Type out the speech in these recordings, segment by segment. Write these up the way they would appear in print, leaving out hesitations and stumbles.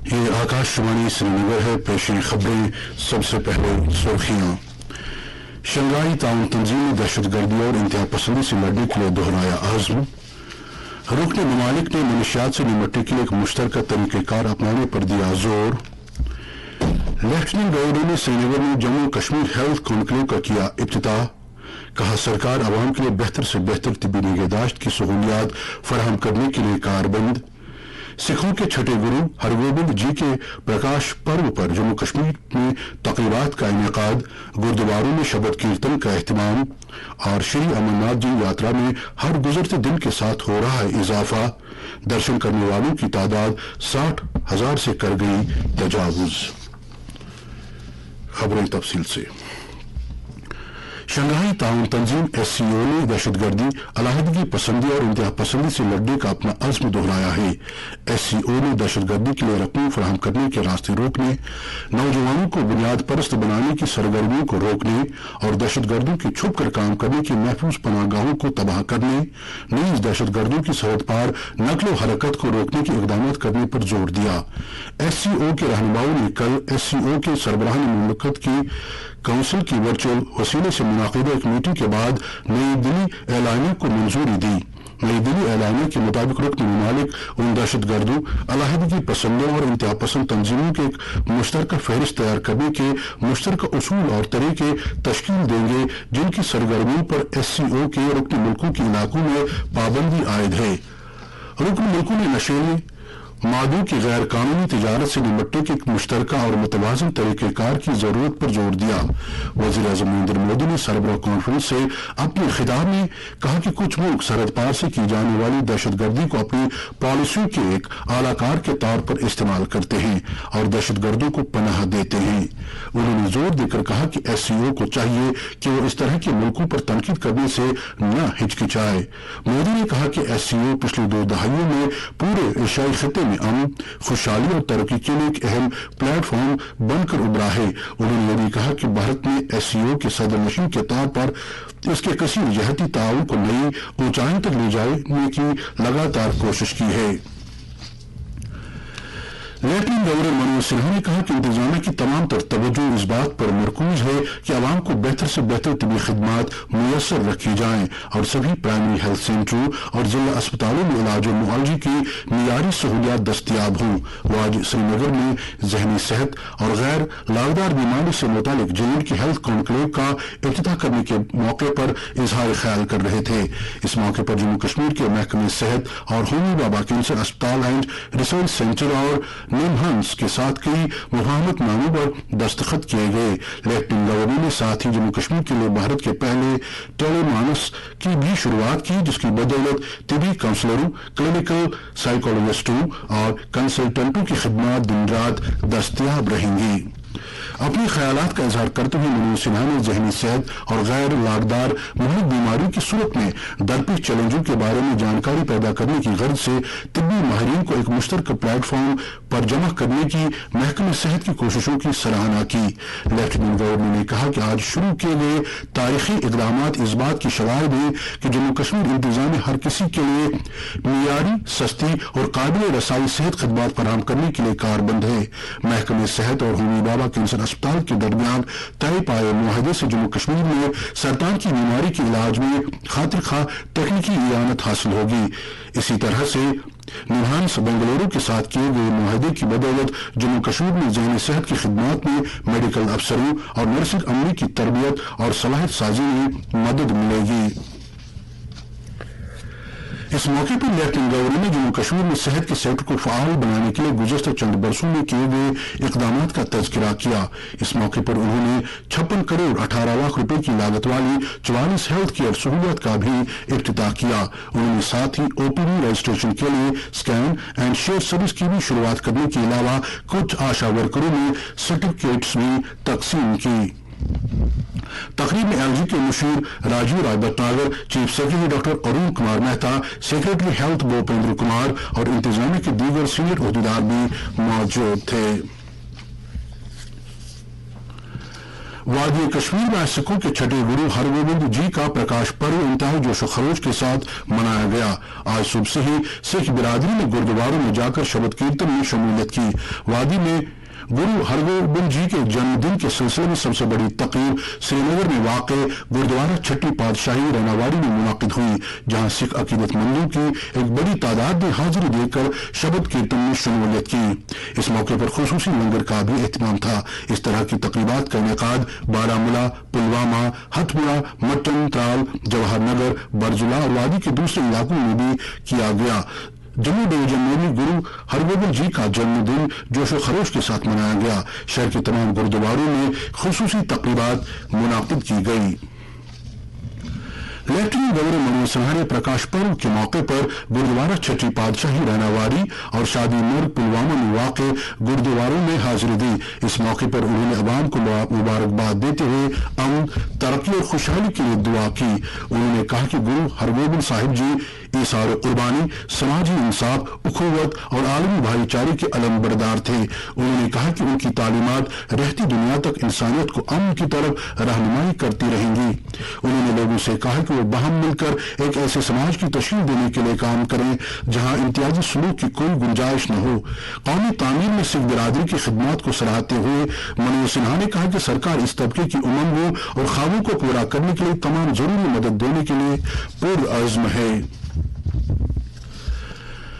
یہ آکاشوانی سری نگر ہے. پیشیں خبریں. سب سے پہلے سرخیاں. شنگھائی تعاون تنظیم نے دہشت گردی اور انتہا پسندی سے لڑنے کے لیے دہرایا عزم. رکن ممالک نے منشیات سے نمٹنے کے لیے ایک مشترکہ طریقہ کار اپنانے پر دیا زور. لیفٹیننٹ گورنر نے سری نگر میں جموں کشمیر ہیلتھ کانکلیو کا کیا افتتاح. کہا سرکار عوام کے لیے بہتر سے بہتر طبی نگہداشت کی سہولیات فراہم کرنے کے لیے کاربند. سکھوں کے چھٹے گرو ہرگوبند جی کے پرکاش پرو پر جموں کشمیر میں تقریبات کا انعقاد. گردواروں میں شبد کیرتن کا اہتمام. اور شری امرناتھ جی یاترا میں ہر گزرتے دن کے ساتھ ہو رہا ہے اضافہ. درشن کرنے والوں کی تعداد 60,000 سے کر گئی تجاوز. خبریں تفصیل سے. شنگھائی تعاون تنظیم SCO نے دہشت گردی، علیحدگی پسندی اور انتہا پسندی سے لڑنے کا اپنا عزم دہرایا ہے. SCO نے دہشت گردی کے لیے رقم فراہم کرنے کے راستے روکنے، نوجوانوں کو بنیاد پرست بنانے کی سرگرمیوں کو روکنے اور دہشت گردوں کے چھپ کر کام کرنے کی محفوظ پناہ گاہوں کو تباہ کرنے، نیز دہشت گردوں کی سرحد پار نقل و حرکت کو روکنے کے اقدامات کرنے پر زور دیا. SCO کے رہنماؤں نے کل SCO کے سربراہان مملکت کی کونسل کی ورچوئل وسیلے سے منعقدہ ایک میٹنگ کے بعد نئی دلی اعلامیہ کو منظوری دی. نئی دلی اعلامیہ کے مطابق رکن ممالک ان دہشت گردوں، علیحدگی پسندوں اور انتہا پسند تنظیموں کے ایک مشترکہ فہرست تیار کرنے کے مشترکہ اصول اور طریقے تشکیل دیں گے جن کی سرگرمیوں پر SCO کے رکن ملکوں کے علاقوں میں پابندی عائد ہے. رکن ملکوں نے نشیلی مادوں کی غیر قانونی تجارت سے نمٹنے کے ایک مشترکہ اور متوازن طریقہ کار کی ضرورت پر زور دیا. وزیر اعظم نریندر مودی نے سربراہ کانفرنس سے اپنے خطاب میں کہا کہ کچھ ملک سرحد پار سے کی جانے والی دہشت گردی کو اپنی پالیسیوں کے ایک اعلی کار کے طور پر استعمال کرتے ہیں اور دہشت گردوں کو پناہ دیتے ہیں. انہوں نے زور دے کر کہا کہ SCO کو چاہیے کہ وہ اس طرح کے ملکوں پر تنقید کرنے سے نہ ہچکچائے. مودی نے کہا کہ SCO پچھلی 2 دہائیوں میں پورے ایشیائی خطے میں امن، خوشحالی اور ترقی کے لیے ایک اہم پلیٹ فارم بن کر ابھرا ہے. انہوں نے یہ بھی کہا کہ بھارت نے SCO کے صدر نشین کے طور پر اس کے کثیر جہتی تعاون کو نئی اونچائیوں تک لے جانے کی لگاتار کوشش کی ہے. لیفٹیننٹ گورنر منوج سنہا نے کہا کہ انتظامیہ کی تمام تر توجہ اس بات پر مرکوز ہے کہ عوام کو بہتر سے بہتر طبی خدمات میسر رکھی جائیں اور سبھی پرائمری ہیلتھ سینٹروں اور ضلع اسپتالوں میں علاج و معالجے کی معیاری سہولیات دستیاب ہوں. وہ آج سری نگر میں ذہنی صحت اور غیر لاگدار بیماری سے متعلق جنور کی ہیلتھ کانکلیو کا افتتاح کرنے کے موقع پر اظہار خیال کر رہے تھے. اس موقع پر جموں کشمیر کے محکمہ صحت اور ہومی بابا کینسر اسپتال اینڈ ریسرچ سینٹر اور نمہنس کے ساتھ کئی مفاہمت ناموں پر دستخط کیے گئے. لیفٹیننٹ گورنر نے ساتھ ہی جموں کشمیر کے لیے بھارت کے پہلے ٹیلی مانس کی بھی شروعات کی جس کی بدولت طبی کاؤنسلروں، کلینکل سائیکولوجسٹوں اور کنسلٹنٹوں کی خدمات دن رات دستیاب رہیں گی. اپنے خیالات کا اظہار کرتے ہوئے منوج سنہا نے ذہنی صحت اور غیر لاگدار مہلک بیماریوں کی صورت میں درپیش چیلنجوں کے بارے میں جانکاری پیدا کرنے کی غرض سے طبی ماہرین کو ایک مشترکہ پلیٹ فارم پر جمع کرنے کی محکمہ صحت کی کوششوں کی سراہنا کی. لیفٹیننٹ گورنر نے کہا کہ آج شروع کیے گئے تاریخی اقدامات اس بات کی شواہد ہیں کہ جموں کشمیر انتظامیہ ہر کسی کے لیے معیاری، سستی اور قابل رسائی صحت خدمات فراہم کرنے کے لیے کاربند ہے. محکمہ صحت اور ہومی بابا کینسر اسپتال کے درمیان طے پائے معاہدے سے جموں کشمیر میں سرطان کی بیماری کے علاج میں خاطر خواہ تکنیکی اعانت حاصل ہوگی. اسی طرح سے نمہنس بنگلورو کے ساتھ کیے گئے معاہدے کی بدولت جموں کشمیر میں ذہنی صحت کی خدمات میں میڈیکل افسروں اور نرسنگ عملے کی تربیت اور صلاحیت سازی میں مدد ملے گی. اس موقع پر لیفٹیننٹ گورنر نے جموں کشمیر میں صحت کے سیکٹر کو فعال بنانے کے لیے گزشتہ چند برسوں میں کیے گئے اقدامات کا تذکرہ کیا. اس موقع پر انہوں نے 56 کروڑ 18 لاکھ روپے کی لاگت والی 44 ہیلتھ کیئر سہولیات کا بھی افتتاح کیا. انہوں نے ساتھ ہی OPD رجسٹریشن کے لیے اسکین اینڈ شیئر سروس کی بھی شروعات کرنے کے علاوہ کچھ آشا ورکروں میں سرٹیفکیٹس بھی تقسیم کی. تقریب میں LG کے مشیر Rajiv Rai Bhatnagar, chief secretary doctor Arun Kumar Mehta, secretary health Bhupinder Kumar اور انتظامیہ کے دیگر سینئر عہدیدار بھی موجود تھے. वादी कश्मीर में आज सिखों के छठे गुरु हरगोबिंद जी का प्रकाश पर्व इंतहाई जोश व खरोश के साथ मनाया गया। आज सुबह से ही सिख बिरादरी ने गुरुद्वारों में जाकर शबद कीर्तन में शमूलियत की। वादी में गुरु हरगोबिंद जी के जन्मदिन के सिलसिले में सबसे बड़ी तकरीब श्रीनगर में वाक़े गुरुद्वारा छठी पातशाही रैनावाड़ी में मुनाकिद हुई, जहां सिख अकीदतमंदों की एक बड़ी तादाद ने हाजिरी देकर शबद कीर्तन में शमूलियत की। इस मौके पर खुसूसी लंगर का भी एहतमाम था। इस तरह की तकरीबात का इनेकाद बारामूला, पुलवामा, हथपुरा, मट्टन, त्राल, जवाहर नगर, बरजुला और वादी के दूसरे इलाकों में भी किया गया। जम्मू डिवीजन में भी गुरु हरगोबिंद जी का जन्मदिन जोश व खरोश के साथ मनाया गया। शहर के तमाम गुरुद्वारों में खुसूसी तकरीबात मुनाकिद की गई। लेफ्टिनेंट गवर्नर मनोज सिन्हा ने प्रकाश पर्व के मौके पर गुरुद्वारा छठी पातशाही रैनावाड़ी और शादी मुर्ग पुलवामा में वाक़े गुरुद्वारों में हाजिरी दी। इस मौके पर उन्होंने अवाम को मुबारकबाद देते हुए अमन, तरक्की और खुशहाली के लिए दुआ की। उन्होंने कहा कि गुरु हरगोबिंद साहिब जी ईसार कुर्बानी, समाजी इंसाफ, उखुवत और आलमी भाईचारे के अलमबरदार थे। उन्होंने कहा कि उनकी तालीमात रहती दुनिया तक इंसानियत को अमन की तरफ रहनुमाई करती रहेंगी। उन्होंने लोगों से कहा कि वो बाहम मिलकर एक ऐसे समाज की तशकील देने के लिए काम करें जहां इम्तियाजी सलूक की कोई गुंजाइश न हो। कौमी तामीर में सिख बिरादरी की खिदमत को सराहते हुए मनोज सिन्हा ने कहा कि सरकार इस तबके की उमंगों और ख्वाबों को पूरा करने के लिए तमाम जरूरी मदद देने के लिए पुरअज़्म है।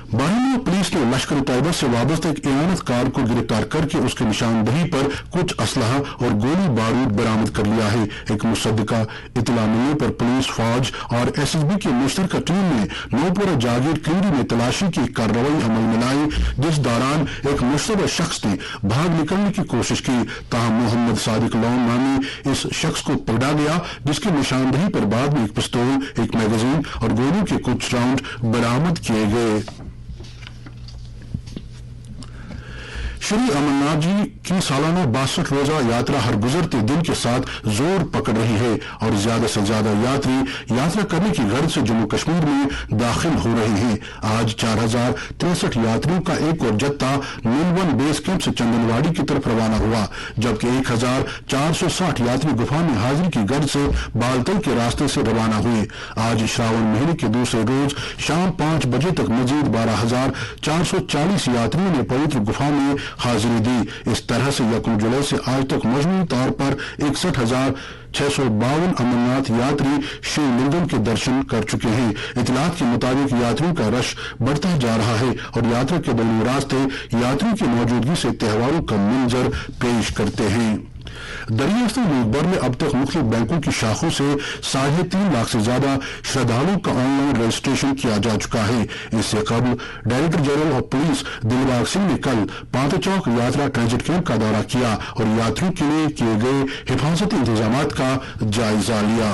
बारामूला पुलिस ने लश्कर तैयबा से वाबस्ता एक इमानतकार को गिरफ्तार करके उसकी निशानदही पर कुछ असलहा और गोली बारूद बरामद कर लिया है। एक मुसद्दिका इतला मिलने पर पुलिस, फौज और एसएसबी की मुश्तरका टीम ने नौपुरा जागीर क्लीरी में तलाशी की कार्रवाई अमल में लाई, जिस दौरान एक मुश्तबा शख्स ने भाग निकलने की कोशिश की। ताहम मोहम्मद सादिक लौन नामी इस शख्स को पकड़ा गया, जिसकी निशानदही पर बाद में एक पिस्तौल, एक मैगजीन और गोलियों के कुछ राउंड बरामद किए गए। श्री अमरनाथ जी की सालाना 62 रोजा यात्रा हर गुजरते दिन के साथ जोर पकड़ रही है और ज्यादा से ज्यादा यात्री यात्रा करने की गर्ज से जम्मू कश्मीर में दाखिल हो रहे हैं। आज 4063 यात्रियों का एक और जत्था नीलवन बेस कैंप से चंदनवाड़ी की तरफ रवाना हुआ, जबकि 1460 यात्री गुफा में हाजिरी की गर्ज से बालतल के रास्ते से रवाना हुए। आज श्रावण महीने के दूसरे रोज शाम 5 बजे तक मजीद 12,440 यात्रियों ने पवित्र गुफा में हाजिरी दी। इस तरह से 1 जुलाई से आज तक मजमूई तौर पर 61,652 अमरनाथ यात्री शिवलिंगम के दर्शन कर चुके हैं। इतलात के मुताबिक यात्रियों का रश बढ़ता जा रहा है और यात्रा के दोनों रास्ते यात्रियों की मौजूदगी से त्योहारों का मंजर पेश करते हैं। दरियाफ्ता मुल्क भर में अब तक मुख्तलिफ बैंकों की शाखों से 3.5 लाख से ज्यादा श्रद्धालुओं का ऑनलाइन रजिस्ट्रेशन किया जा चुका है। इससे कबल director general of police Dilbagh Singh ने कल पांच चौक यात्रा ट्रांजिट कैंप का दौरा किया और यात्रियों के लिए किए गए हिफाजती इंतजामात का जायजा लिया।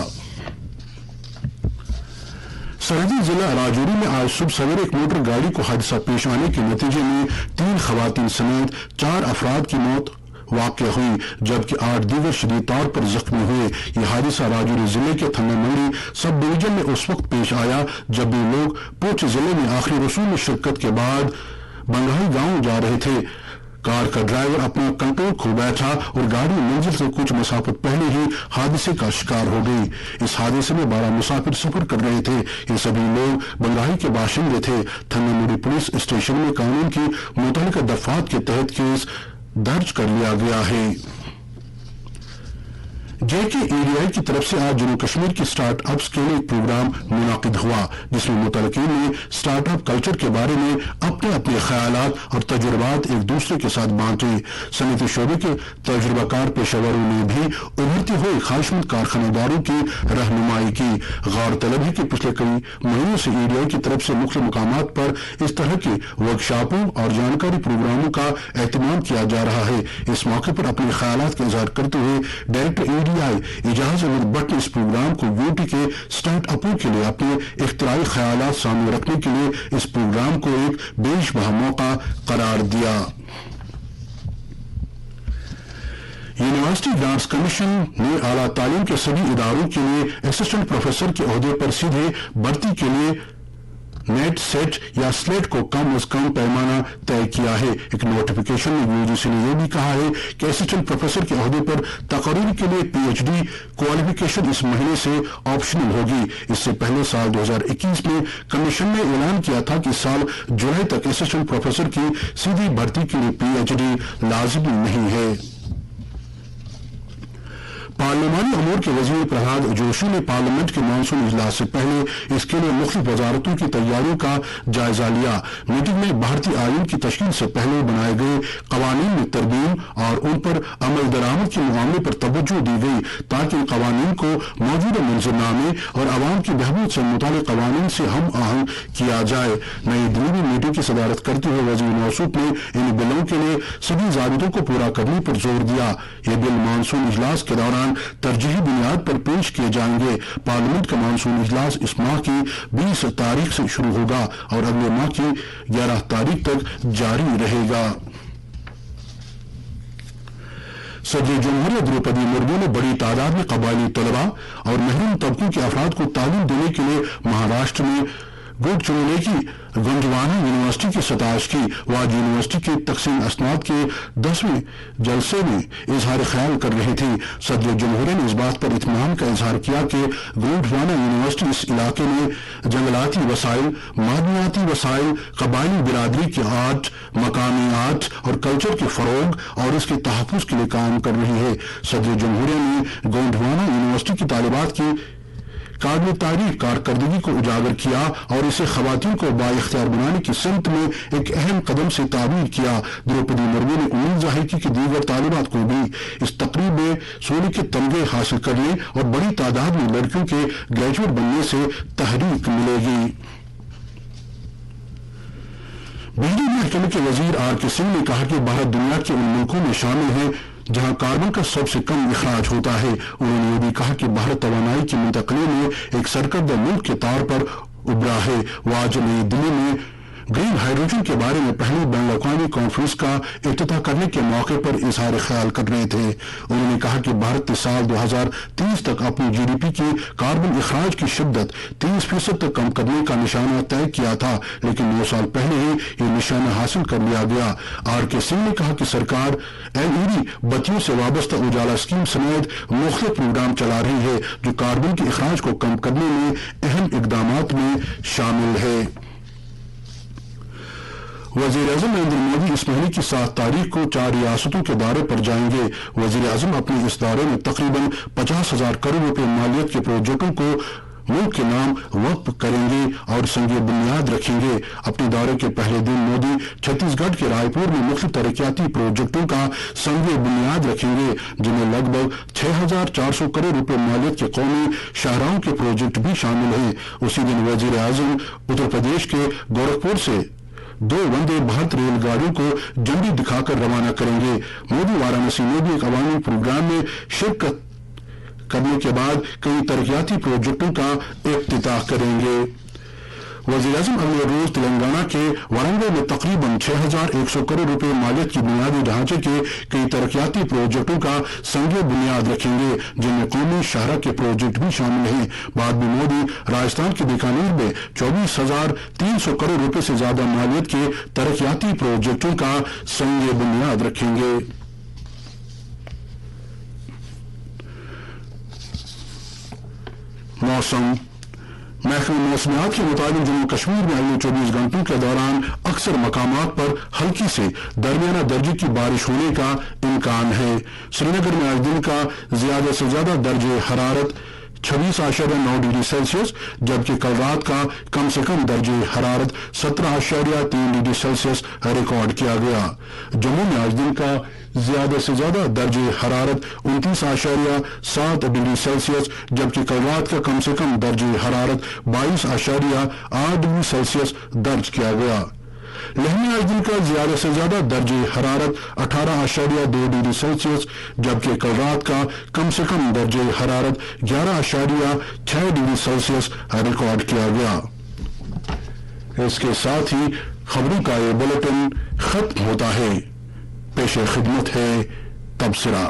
सरहदी जिला राजौरी में आज सुबह सवेरे एक मोटर गाड़ी को हादसा पेश आने के नतीजे में 3 खवातीन समेत 4 अफराद की मौत वाक़या हुई, जबकि 8 दीगर शदीद तौर पर जख्मी हुए। यह हादसा राजौरी जिले के थन्ना मंडी सब डिवीजन में उस वक्त पेश आया जब ये लोग पूंछ जिले में आखिरी रसूल में शिरकत के बाद बंगाई गांव जा रहे थे। कार का ड्राइवर अपना कंट्रोल खो बैठा और गाड़ी मंजिल से कुछ मुसाफिर पहले ही हादसे का शिकार हो गई। इस हादसे में 12 मुसाफिर सफर कर रहे थे। ये सभी लोग बंगाई के बाशिंदे थे। थन्ना मंडी पुलिस स्टेशन में कानून की मुतल्लिका दफात के तहत केस दर्ज कर लिया गया है। JKEDI की तरफ से आज जम्मू कश्मीर की स्टार्टअप्स के लिए एक प्रोग्राम मुनाकिद हुआ, जिसमें मुतलकीन ने स्टार्टअप कल्चर के बारे में अपने अपने ख्यालात और तजुर्बात एक दूसरे के साथ बांटे। सनअती शोबे के तजुर्बाकार पेशेवरों ने भी उभरते हुए ख्वाहिशमंद कारखानेदारों की रहनुमाई की। गौरतलब है कि पिछले कई महीनों से EDI की तरफ से मुख्य मुकामात पर इस तरह के वर्कशॉपों और जानकारी प्रोग्रामों का एहतमाम किया जा रहा है। इस मौके पर अपने ख्यालात का इजहार करते हुए डायरेक्टर EDI इजाज अहमद भट्ट ने इस प्रोग्राम को यूटी के स्टार्टअपों के लिए अपने इख्तिराई ख्यालात सामने रखने के लिए इस प्रोग्राम को एक बेशबहा मौका करार दिया। यूनिवर्सिटी ग्रांट्स कमीशन ने आला तालीम के सभी इदारों के लिए असिस्टेंट प्रोफेसर के ओहदे पर सीधे भर्ती के लिए नेट सेट या स्लेट को कम अज कम पैमाना तय किया है। एक नोटिफिकेशन में यूजीसी ने यह भी कहा है कि असिस्टेंट प्रोफेसर के ओहदे पर तकरीर के लिए पीएचडी क्वालिफिकेशन इस महीने से ऑप्शनल होगी। इससे पहले साल 2021 में कमीशन ने ऐलान किया था कि साल जुलाई तक असिस्टेंट प्रोफेसर की सीधी भर्ती के लिए पीएचडी लाजिमी नहीं है। पार्लिमानी अमूर के वजीर प्रहलाद जोशी ने पार्लियामेंट के मानसून इजलास से पहले इसके लिए मुख्तलिफ वजारतों की तैयारियों का जायजा लिया। मीटिंग में भारतीय आईन की तश्कील से पहले बनाए गए कवानीन में तरमीम और उन पर अमल दरामद के मामले पर तवज्जो दी गई ताकि इन कवानीन को मौजूदा मंजूरनामे और आवाम की बहबूद से मुतालिक कवानीन से हम आहंग किया जाए। नई दिल्ली में मीटिंग की सदारत करते हुए वजीर मौसूफ ने इन बिलों के लिए सभी ज़ाबितों को पूरा करने पर जोर दिया। ये बिल मानसून इजलास के दौरान तरजीही बुनियाद पर पेश किए जाएंगे। पार्लियामेंट का मानसून इजलास इस माह की 20 तारीख से शुरू होगा और अगले माह की 11 तारीख तक जारी रहेगा। सदर जमहूरिया द्रौपदी मुर्मू ने बड़ी तादाद में कबायली तलबा और महरूम तबकों के अफराद को तालीम देने के लिए महाराष्ट्र में गढ़चिरोली की गोंडवाना यूनिवर्सिटी की सताश की। वह यूनिवर्सिटी के तकसीम असनाद के 10वें जलसे में इजहार ख्याल कर रही थी। सदर जमहूरिया ने इस बात पर इत्मीनान का इजहार किया कि गोंडवाना यूनिवर्सिटी इस इलाके में जंगलाती वसाइल, मादनियाती वसाइल, कबायली बिरादरी की आर्ट, मकामी आर्ट और कल्चर के फरोग और इसके तहफ़्फ़ुज़ के लिए काम कर रही है। सदर जमहूरिया ने गोंडवाना यूनिवर्सिटी की तालिबात की काबिल तारीफ कारकर्दगी को उजागर किया और इसे खवातीन को बाइख्तियार बनाने की सिमत में एक अहम कदम से ताबीर किया। द्रौपदी मुर्मू ने उम्मीद जाहिर की कि दीगर तालिबात को भी इस तकरीब में सोने के तमगे हासिल करने और बड़ी तादाद में लड़कियों के ग्रेजुएट बनने से तहरीक मिलेगी। बिजली महकमे के वजीर आर.के. सिंह ने कहा कि भारत दुनिया के उन मुल्कों में शामिल है जहां कार्बन का सबसे कम इखराज होता है। उन्होंने ये भी कहा कि भारत तवानाई की मुंतकली में एक सरकर्दा मुल्क के तौर पर उभरा है। वह आज नई दिल्ली में ग्रीन हाइड्रोजन के बारे में पहली बैन अवी कॉन्फ्रेंस का इफ्तिताह करने के मौके पर इजहार ख्याल कर रहे थे। उन्होंने कहा कि भारत ने साल 2030 तक अपनी जीडीपी की कार्बन इखराज की शिद्दत 30% तक कम करने का निशाना तय किया था, लेकिन 9 साल पहले ही ये निशाना हासिल कर लिया गया। आर.के. सिंह ने कहा कि सरकार एलईडी बत्तियों से वाबस्ता उजाला स्कीम समेत मुख्तलिफ प्रोग्राम चला रही है जो कार्बन के इखराज को कम करने में अहम इकदामात में शामिल है। वज़ीर-ए-आज़म नरेंद्र मोदी इस महीने की 7 तारीख को 4 रियासतों के दौरे पर जाएंगे। वज़ीर-ए-आज़म अपने इस दौरे में तकरीबन 50,000 करोड़ रुपए मालियत के प्रोजेक्टों को मुल्क के नाम वक्फ करेंगे और संग बुनियाद रखेंगे। अपने दौरे के पहले दिन मोदी छत्तीसगढ़ के रायपुर में मुख्तलिफ तरक्याती प्रोजेक्टों का संग बुनियाद रखेंगे, जिनमें लगभग 6,400 करोड़ रुपए मालियत के कौमी शाहराहों के प्रोजेक्ट भी शामिल हैं। उसी दिन वज़ीर-ए-आज़म उत्तर प्रदेश के गोरखपुर से 2 वंदे भारत रेलगाड़ियों को झंडी दिखाकर रवाना करेंगे। मोदी वाराणसी में भी एक अवामी प्रोग्राम में शिरकत करने के बाद कई तरक्याती प्रोजेक्टों का इफ्तिताह करेंगे। वज़ीर-ए-आज़म अगले रोज तेलंगाना के वारंगल में तकरीबन 6,100 करोड़ रुपए मालियत की बुनियादी ढांचे के कई तरक्याती प्रोजेक्टों का संग बुनियाद रखेंगे, जिनमें कौमी शाहरा के प्रोजेक्ट भी शामिल हैं। बाद में मोदी राजस्थान के बीकानेर में 24,300 करोड़ रुपए से ज्यादा मालियत के तरक्याती प्रोजेक्टों का संग बुनियाद रखेंगे। मौसम महकमे मौसमियात के मुताबिक जम्मू कश्मीर में अगले 24 घंटों के दौरान अक्सर मकामात पर हल्की से दरमियाना दर्जे की बारिश होने का इम्कान है। श्रीनगर में आज दिन का ज्यादा से ज्यादा दर्जे हरारत 26.9 डिग्री सेल्सियस जबकि कल रात का कम से कम दर्जे हरारत 17.3 डिग्री सेल्सियस रिकॉर्ड किया गया। जम्मू में आज दिन का ज्यादा से ज्यादा दर्जे हरारत 29.7 डिग्री सेल्सियस जबकि कल रात का कम से कम दर्जे हरारत 22.8 डिग्री सेल्सियस दर्ज किया गया। लेह में आज दिन का ज्यादा से ज्यादा दर्जे हरारत 18.2 डिग्री सेल्सियस जबकि कल रात का कम से कम दर्जे हरारत 11.6 डिग्री सेल्सियस रिकॉर्ड किया गया। इसके साथ ही खबरों का ये बुलेटिन खत्म होता है। पेश खिदमत है तबसरा।